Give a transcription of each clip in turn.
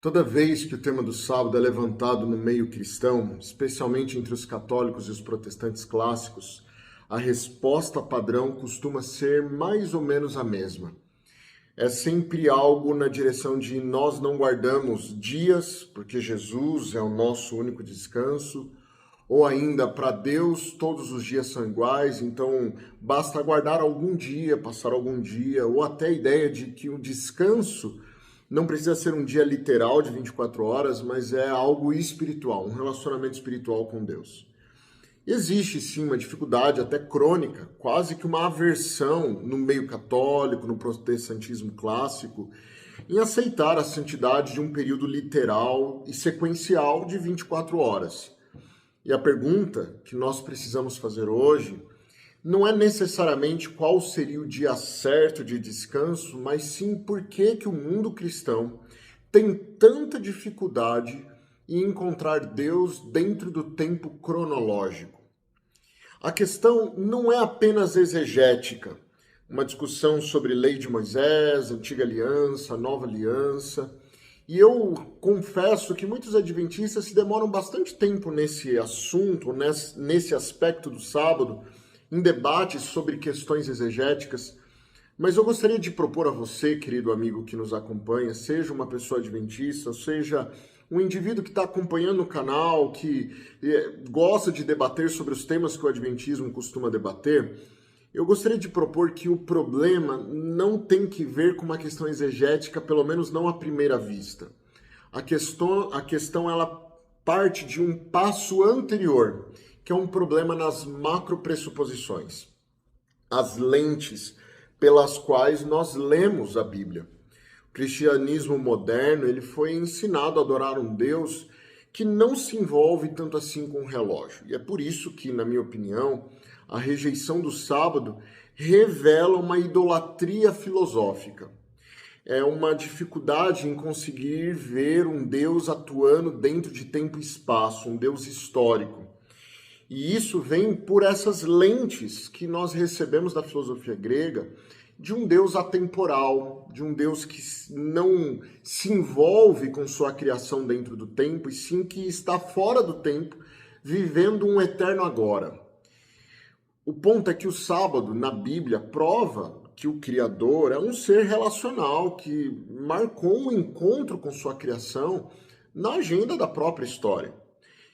Toda vez que o tema do sábado é levantado no meio cristão, especialmente entre os católicos e os protestantes clássicos, a resposta padrão costuma ser mais ou menos a mesma. É sempre algo na direção de nós não guardamos dias, porque Jesus é o nosso único descanso, ou ainda para Deus todos os dias são iguais, então basta guardar algum dia, passar algum dia, ou até a ideia de que o descanso não precisa ser um dia literal de 24 horas, mas é algo espiritual, um relacionamento espiritual com Deus. Existe sim uma dificuldade até crônica, quase que uma aversão no meio católico, no protestantismo clássico, em aceitar a santidade de um período literal e sequencial de 24 horas. E a pergunta que nós precisamos fazer hoje não é necessariamente qual seria o dia certo de descanso, mas sim por que o mundo cristão tem tanta dificuldade em encontrar Deus dentro do tempo cronológico. A questão não é apenas exegética, uma discussão sobre lei de Moisés, antiga aliança, nova aliança. E eu confesso que muitos adventistas se demoram bastante tempo nesse assunto, nesse aspecto do sábado, em debates sobre questões exegéticas, mas eu gostaria de propor a você, querido amigo que nos acompanha, seja uma pessoa adventista, seja um indivíduo que está acompanhando o canal, que gosta de debater sobre os temas que o adventismo costuma debater, eu gostaria de propor que o problema não tem que ver com uma questão exegética, pelo menos não à primeira vista. A questão ela parte de um passo anterior, que é um problema nas macropressuposições, as lentes pelas quais nós lemos a Bíblia. O cristianismo moderno ele foi ensinado a adorar um Deus que não se envolve tanto assim com o relógio. E é por isso que, na minha opinião, a rejeição do sábado revela uma idolatria filosófica. É uma dificuldade em conseguir ver um Deus atuando dentro de tempo e espaço, um Deus histórico. E isso vem por essas lentes que nós recebemos da filosofia grega, de um Deus atemporal, de um Deus que não se envolve com sua criação dentro do tempo, e sim que está fora do tempo, vivendo um eterno agora. O ponto é que o sábado, na Bíblia, prova que o Criador é um ser relacional, que marcou um encontro com sua criação na agenda da própria história.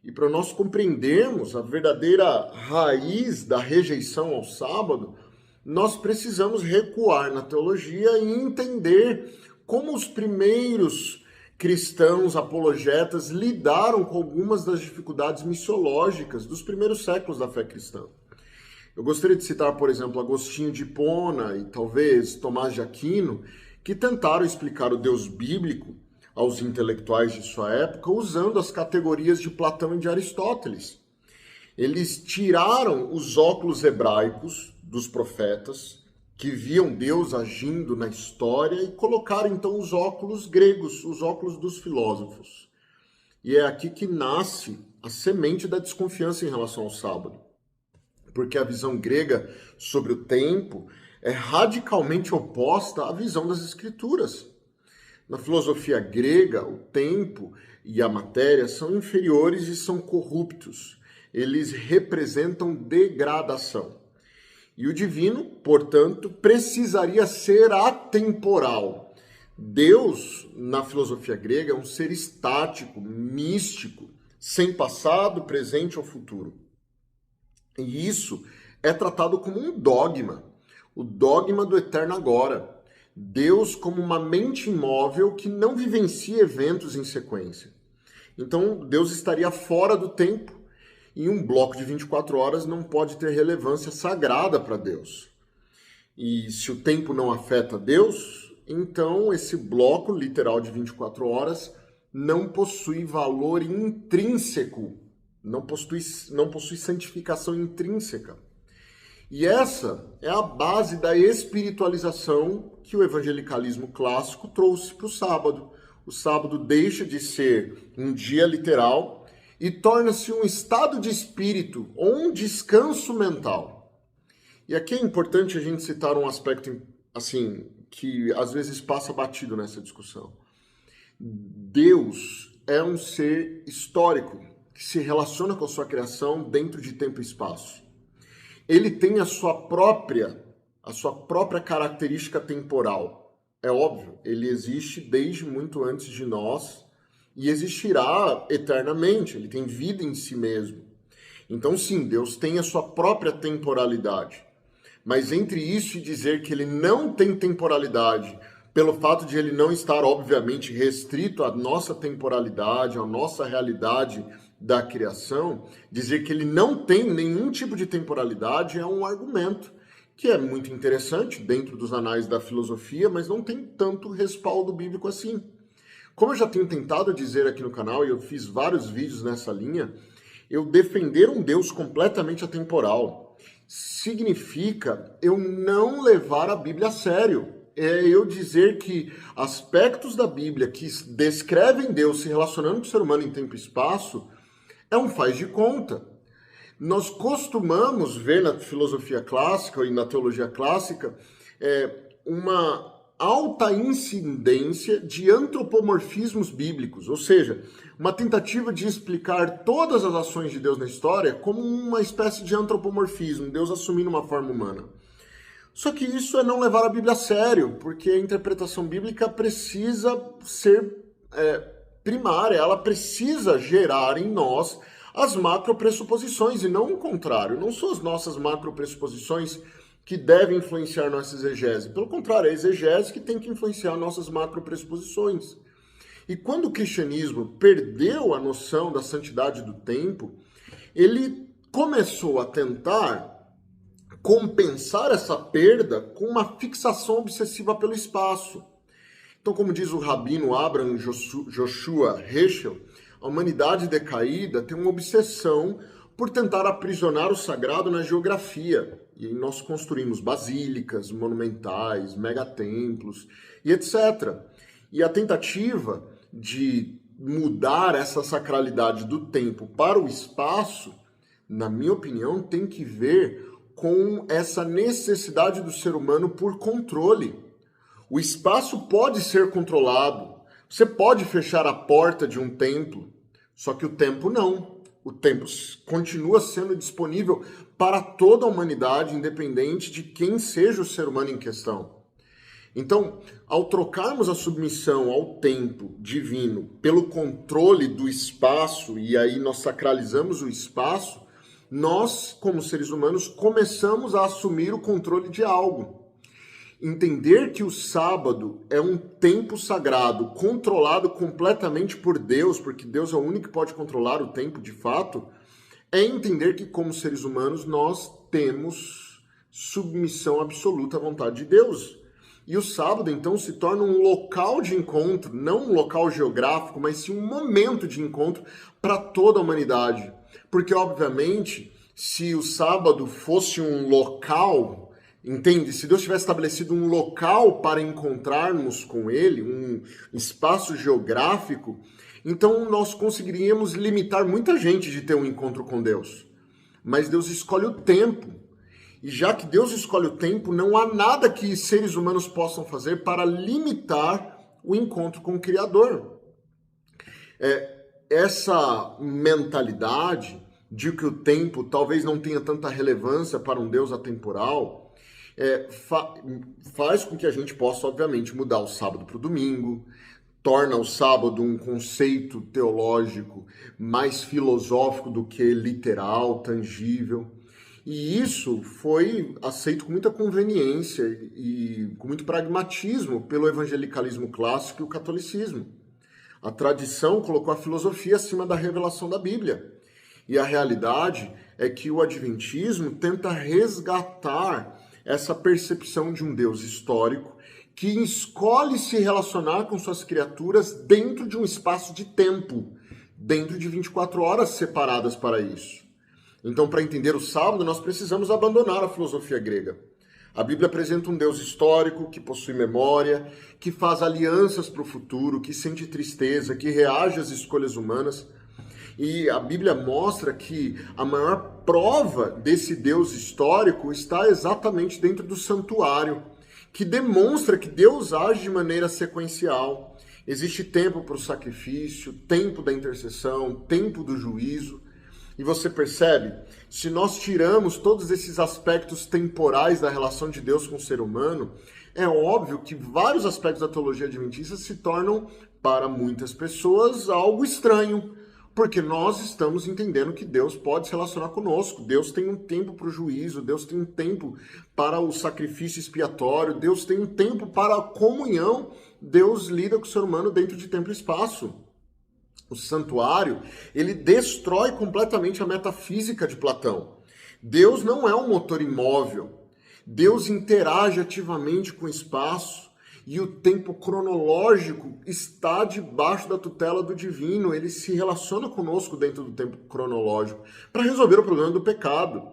E para nós compreendermos a verdadeira raiz da rejeição ao sábado, nós precisamos recuar na teologia e entender como os primeiros cristãos apologetas lidaram com algumas das dificuldades missiológicas dos primeiros séculos da fé cristã. Eu gostaria de citar, por exemplo, Agostinho de Hipona e talvez Tomás de Aquino, que tentaram explicar o Deus bíblico aos intelectuais de sua época usando as categorias de Platão e de Aristóteles. Eles tiraram os óculos hebraicos dos profetas, que viam Deus agindo na história, e colocaram então os óculos gregos, os óculos dos filósofos. E é aqui que nasce a semente da desconfiança em relação ao sábado. Porque a visão grega sobre o tempo é radicalmente oposta à visão das escrituras. Na filosofia grega, o tempo e a matéria são inferiores e são corruptos. Eles representam degradação. E o divino, portanto, precisaria ser atemporal. Deus, na filosofia grega, é um ser estático, místico, sem passado, presente ou futuro. E isso é tratado como um dogma, o dogma do eterno agora. Deus como uma mente imóvel que não vivencia eventos em sequência. Então, Deus estaria fora do tempo e um bloco de 24 horas não pode ter relevância sagrada para Deus. E se o tempo não afeta Deus, então esse bloco literal de 24 horas não possui valor intrínseco, não possui santificação intrínseca. E essa é a base da espiritualização que o evangelicalismo clássico trouxe para o sábado. O sábado deixa de ser um dia literal e torna-se um estado de espírito ou um descanso mental. E aqui é importante a gente citar um aspecto assim que às vezes passa batido nessa discussão. Deus é um ser histórico que se relaciona com a sua criação dentro de tempo e espaço. Ele tem a sua própria característica temporal. É óbvio, ele existe desde muito antes de nós e existirá eternamente, ele tem vida em si mesmo. Então sim, Deus tem a sua própria temporalidade. Mas entre isso e dizer que ele não tem temporalidade, pelo fato de ele não estar, obviamente, restrito à nossa temporalidade, à nossa realidade da criação, dizer que ele não tem nenhum tipo de temporalidade é um argumento que é muito interessante dentro dos anais da filosofia, mas não tem tanto respaldo bíblico assim. Como eu já tenho tentado dizer aqui no canal, e eu fiz vários vídeos nessa linha, eu defender um Deus completamente atemporal significa eu não levar a Bíblia a sério. É eu dizer que aspectos da Bíblia que descrevem Deus se relacionando com o ser humano em tempo e espaço é um faz de conta. Nós costumamos ver na filosofia clássica e na teologia clássica uma alta incidência de antropomorfismos bíblicos, ou seja, uma tentativa de explicar todas as ações de Deus na história como uma espécie de antropomorfismo, Deus assumindo uma forma humana. Só que isso é não levar a Bíblia a sério, porque a interpretação bíblica precisa ser primária, ela precisa gerar em nós as macropressuposições e não o contrário. Não são as nossas macropressuposições que devem influenciar nossa exegese. Pelo contrário, é a exegese que tem que influenciar nossas macropressuposições. E quando o cristianismo perdeu a noção da santidade do tempo, ele começou a tentar compensar essa perda com uma fixação obsessiva pelo espaço. Então, como diz o rabino Abraham Joshua Heschel, a humanidade decaída tem uma obsessão por tentar aprisionar o sagrado na geografia. E aí nós construímos basílicas, monumentais, megatemplos e etc. E a tentativa de mudar essa sacralidade do tempo para o espaço, na minha opinião, tem que ver com essa necessidade do ser humano por controle. O espaço pode ser controlado. Você pode fechar a porta de um templo, só que o tempo não. O tempo continua sendo disponível para toda a humanidade, independente de quem seja o ser humano em questão. Então, ao trocarmos a submissão ao tempo divino pelo controle do espaço, e aí nós sacralizamos o espaço, nós, como seres humanos, começamos a assumir o controle de algo. Entender que o sábado é um tempo sagrado, controlado completamente por Deus, porque Deus é o único que pode controlar o tempo de fato, é entender que, como seres humanos, nós temos submissão absoluta à vontade de Deus. E o sábado, então, se torna um local de encontro, não um local geográfico, mas sim um momento de encontro para toda a humanidade. Porque, obviamente, se o sábado fosse um local, entende? Se Deus tivesse estabelecido um local para encontrarmos com Ele, um espaço geográfico, então nós conseguiríamos limitar muita gente de ter um encontro com Deus. Mas Deus escolhe o tempo. E já que Deus escolhe o tempo, não há nada que seres humanos possam fazer para limitar o encontro com o Criador. Essa mentalidade de que o tempo talvez não tenha tanta relevância para um Deus atemporal, faz com que a gente possa, obviamente, mudar o sábado para o domingo, torna o sábado um conceito teológico mais filosófico do que literal, tangível. E isso foi aceito com muita conveniência e com muito pragmatismo pelo evangelicalismo clássico e o catolicismo. A tradição colocou a filosofia acima da revelação da Bíblia. E a realidade é que o adventismo tenta resgatar essa percepção de um Deus histórico que escolhe se relacionar com suas criaturas dentro de um espaço de tempo, dentro de 24 horas separadas para isso. Então, para entender o sábado, nós precisamos abandonar a filosofia grega. A Bíblia apresenta um Deus histórico, que possui memória, que faz alianças para o futuro, que sente tristeza, que reage às escolhas humanas. E a Bíblia mostra que a maior prova desse Deus histórico está exatamente dentro do santuário, que demonstra que Deus age de maneira sequencial. Existe tempo para o sacrifício, tempo da intercessão, tempo do juízo. E você percebe, se nós tiramos todos esses aspectos temporais da relação de Deus com o ser humano, é óbvio que vários aspectos da teologia adventista se tornam, para muitas pessoas, algo estranho, porque nós estamos entendendo que Deus pode se relacionar conosco, Deus tem um tempo para o juízo, Deus tem um tempo para o sacrifício expiatório, Deus tem um tempo para a comunhão, Deus lida com o ser humano dentro de tempo e espaço. O santuário, ele destrói completamente a metafísica de Platão. Deus não é um motor imóvel. Deus interage ativamente com o espaço e o tempo cronológico está debaixo da tutela do divino. Ele se relaciona conosco dentro do tempo cronológico para resolver o problema do pecado.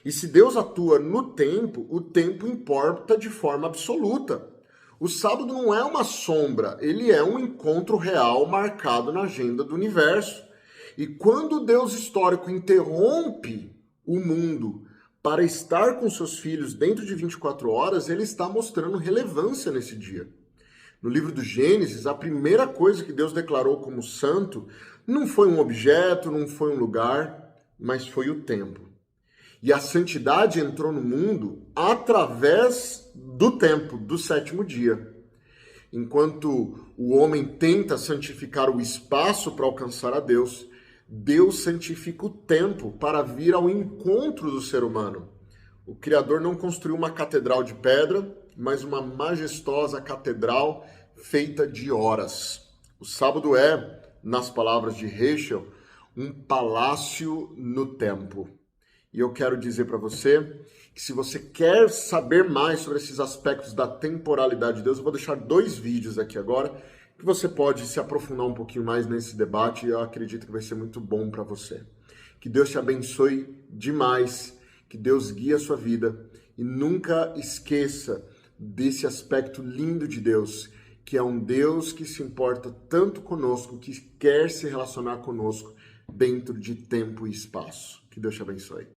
E se Deus atua no tempo, o tempo importa de forma absoluta. O sábado não é uma sombra, ele é um encontro real marcado na agenda do universo. E quando o Deus histórico interrompe o mundo para estar com seus filhos dentro de 24 horas, ele está mostrando relevância nesse dia. No livro do Gênesis, a primeira coisa que Deus declarou como santo não foi um objeto, não foi um lugar, mas foi o tempo. E a santidade entrou no mundo através do tempo, do sétimo dia. Enquanto o homem tenta santificar o espaço para alcançar a Deus, Deus santifica o tempo para vir ao encontro do ser humano. O Criador não construiu uma catedral de pedra, mas uma majestosa catedral feita de horas. O sábado é, nas palavras de Heschel, um palácio no tempo. E eu quero dizer para você que se você quer saber mais sobre esses aspectos da temporalidade de Deus, eu vou deixar 2 vídeos aqui agora, que você pode se aprofundar um pouquinho mais nesse debate e eu acredito que vai ser muito bom para você. Que Deus te abençoe demais, que Deus guie a sua vida e nunca esqueça desse aspecto lindo de Deus, que é um Deus que se importa tanto conosco, que quer se relacionar conosco dentro de tempo e espaço. Que Deus te abençoe.